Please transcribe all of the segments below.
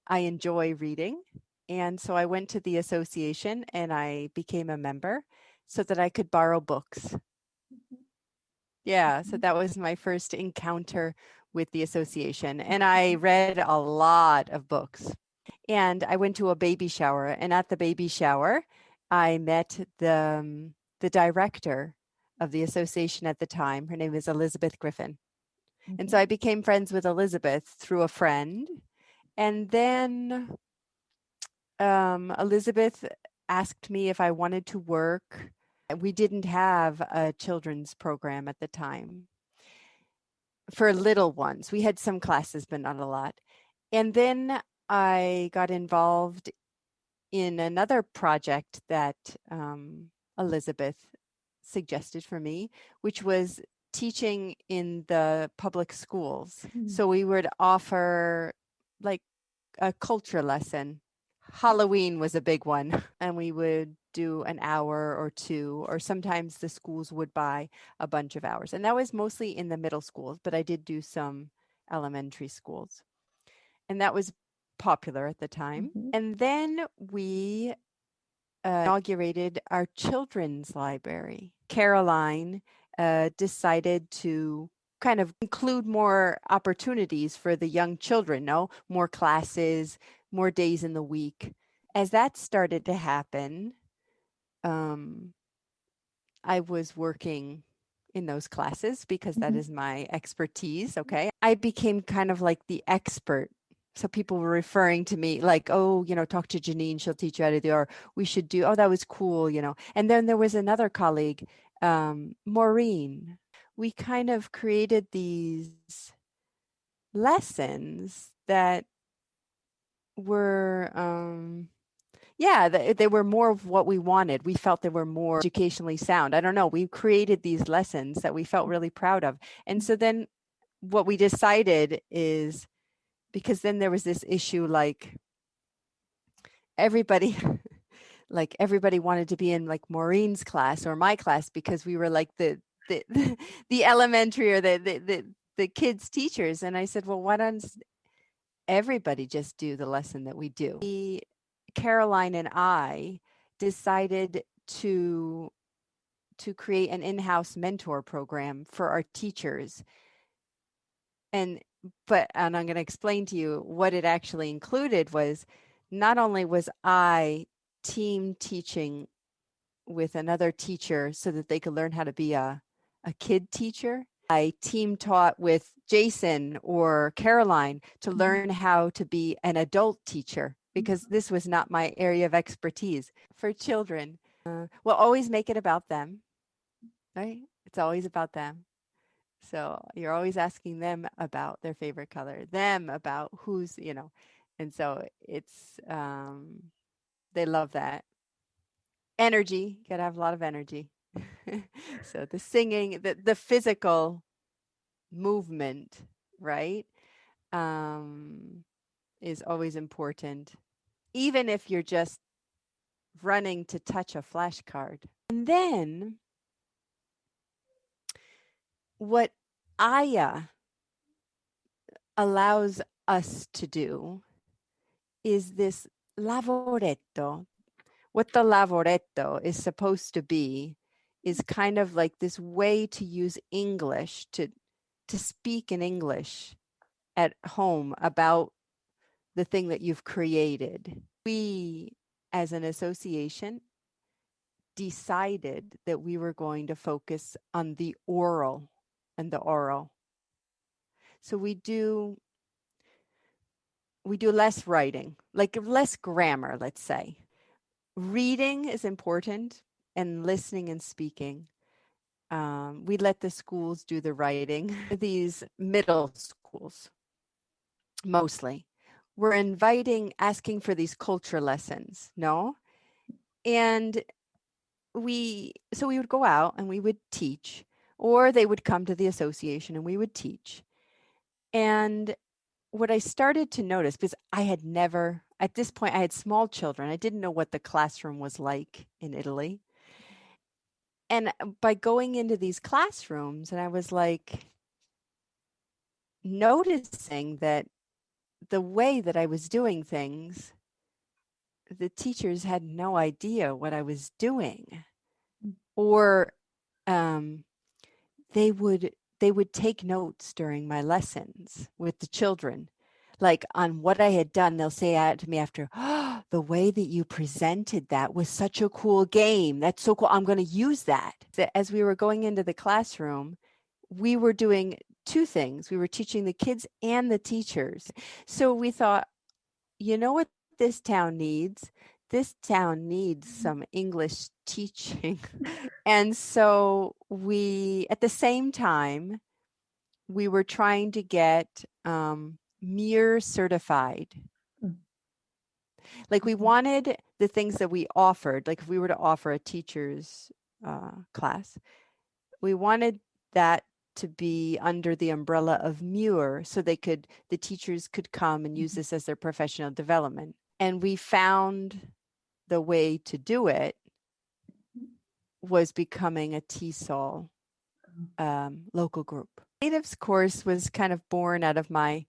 I enjoy reading. And so I went to the association and I became a member so that I could borrow books. Yeah, so that was my first encounter with the association. And I read a lot of books. And I went to a baby shower. And at the baby shower, I met the director of the association at the time. Her name is Elizabeth Griffin. And so I became friends with Elizabeth through a friend. And then Elizabeth asked me if I wanted to work. We didn't have a children's program at the time for little ones. We had some classes, but not a lot. And then I got involved in another project that Elizabeth suggested for me, which was teaching in the public schools. So we would offer like a culture lesson. Halloween was a big one, and we would do an hour or two, or sometimes the schools would buy a bunch of hours. And that was mostly in the middle schools, but I did do some elementary schools. And that was popular at the time. And then we inaugurated our children's library. Caroline decided to kind of include more opportunities for the young children, more classes, more days in the week. As that started to happen, I was working in those classes because that is my expertise. Okay. I became kind of like the expert. So people were referring to me like, oh, talk to Janine, she'll teach you how to do, or we should do, oh, that was cool, And then there was another colleague, Maureen. We kind of created these lessons that were, they were more of what we wanted. We felt they were more educationally sound. I don't know. We created these lessons that we felt really proud of. And so then what we decided is, because then there was this issue like everybody wanted to be in like Maureen's class or my class because we were like the elementary or the kids' teachers. And I said, well, why don't everybody just do the lesson that we do? Caroline and I decided to create an in-house mentor program for our teachers. And I'm going to explain to you what it actually included. Was not only was I team teaching with another teacher so that they could learn how to be a kid teacher, I team taught with Jason or Caroline to learn how to be an adult teacher, because this was not my area of expertise for children. We'll always make it about them, right? It's always about them. So you're always asking them about their favorite color, them about who's, and so it's, they love that. Energy, you gotta have a lot of energy. So the singing, the physical movement, right, is always important, even if you're just running to touch a flashcard. And then what AIA allows us to do is this lavoretto. What the lavoretto is supposed to be is kind of like this way to use English, to speak in English at home about the thing that you've created. We, as an association, decided that we were going to focus on the oral and the oral. So we do less writing, like less grammar, let's say. Reading is important, and listening and speaking. We let the schools do the writing. These middle schools, mostly, we're asking for these culture lessons, no? And we would go out and we would teach, or they would come to the association and we would teach. And what I started to notice, because I had never, at this point, I had small children. I didn't know what the classroom was like in Italy. And by going into these classrooms, and I was like noticing that the way that I was doing things, the teachers had no idea what I was doing. Or they would take notes during my lessons with the children, like on what I had done. They'll say out to me after, oh, the way that you presented that was such a cool game. That's so cool. I'm going to use that. As we were going into the classroom, we were doing two things. We were teaching the kids and the teachers. So we thought, you know what this town needs? This town needs some English teaching. And so we, at the same time, we were trying to get MUIR certified. Like we wanted the things that we offered, like if we were to offer a teacher's class, we wanted that to be under the umbrella of MUIR so the teachers could come and use this as their professional development. And we found the way to do it was becoming a TESOL local group. Natives course was kind of born out of my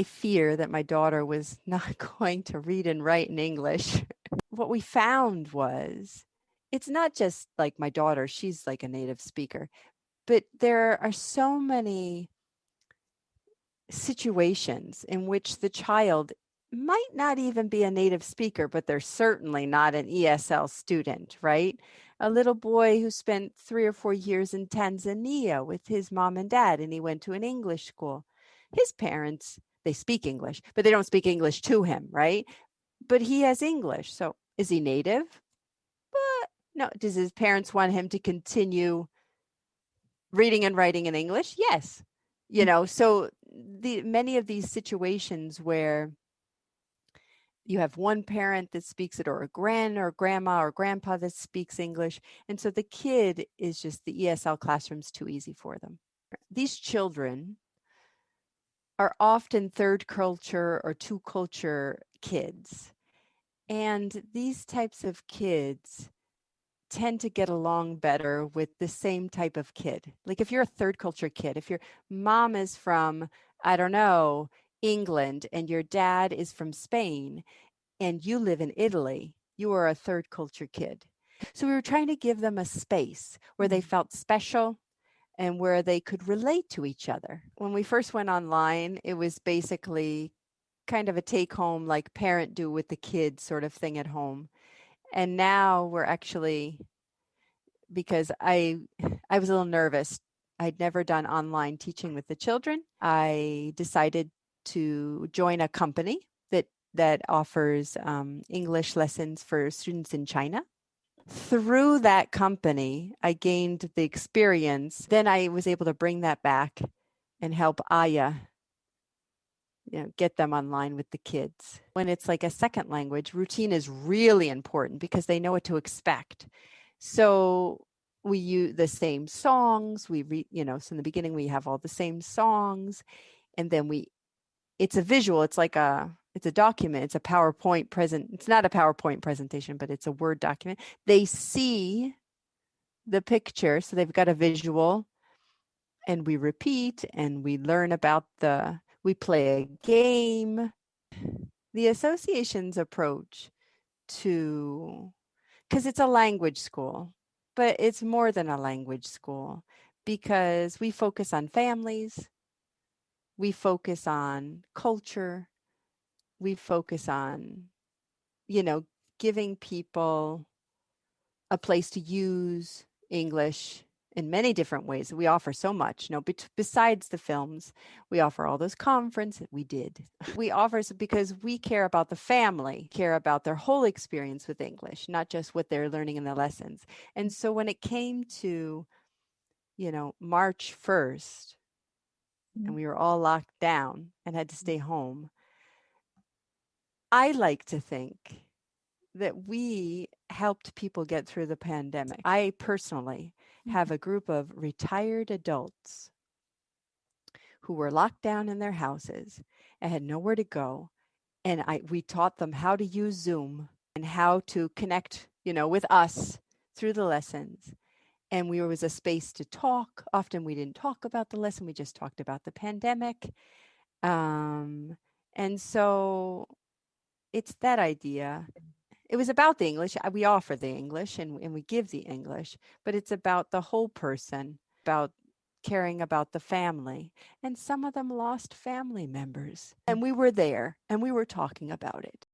fear that my daughter was not going to read and write in English. What we found was it's not just like my daughter, she's like a native speaker, but there are so many situations in which the child might not even be a native speaker, but they're certainly not an ESL student, right? A little boy who spent 3 or 4 years in Tanzania with his mom and dad, and he went to an English school. His parents, they speak English, but they don't speak English to him, right? But he has English. So is he native? But no. Does his parents want him to continue reading and writing in English? Yes. You know, so many of these situations where you have one parent that speaks it, or a grandma or grandpa that speaks English. And so the kid is just, the ESL classroom's too easy for them. These children are often third culture or two culture kids. And these types of kids tend to get along better with the same type of kid. Like if you're a third culture kid, if your mom is from, I don't know, England, and your dad is from Spain, and you live in Italy, you are a third culture kid. So we were trying to give them a space where they felt special and where they could relate to each other. When we first went online, it was basically kind of a take home, like parent do with the kids sort of thing at home. And now we're actually, because I was a little nervous. I'd never done online teaching with the children. I decided to join a company that offers English lessons for students in China. Through that company, I gained the experience. Then I was able to bring that back and help Aya, get them online with the kids. When it's like a second language, routine is really important because they know what to expect. So we use the same songs. We read, so in the beginning we have all the same songs, and then it's a visual. It's like it's a document. It's a PowerPoint It's not a PowerPoint presentation, but it's a Word document. They see the picture, so they've got a visual, and we repeat and we learn about we play a game. The association's approach because it's a language school, but it's more than a language school because we focus on families, we focus on culture, we focus on, giving people a place to use English in many different ways. We offer so much. Besides the films, we offer all those conferences. We did. We offer because we care about the family, care about their whole experience with English, not just what they're learning in the lessons. And so when it came to, March 1st, and we were all locked down and had to stay home, I like to think that we helped people get through the pandemic. I personally have a group of retired adults who were locked down in their houses and had nowhere to go. And we taught them how to use Zoom and how to connect, with us through the lessons. And was a space to talk. Often we didn't talk about the lesson. We just talked about the pandemic. And And so it's that idea. It was about the English. We offer the English and we give the English, but it's about the whole person, about caring about the family. And some of them lost family members. And we were there and we were talking about it.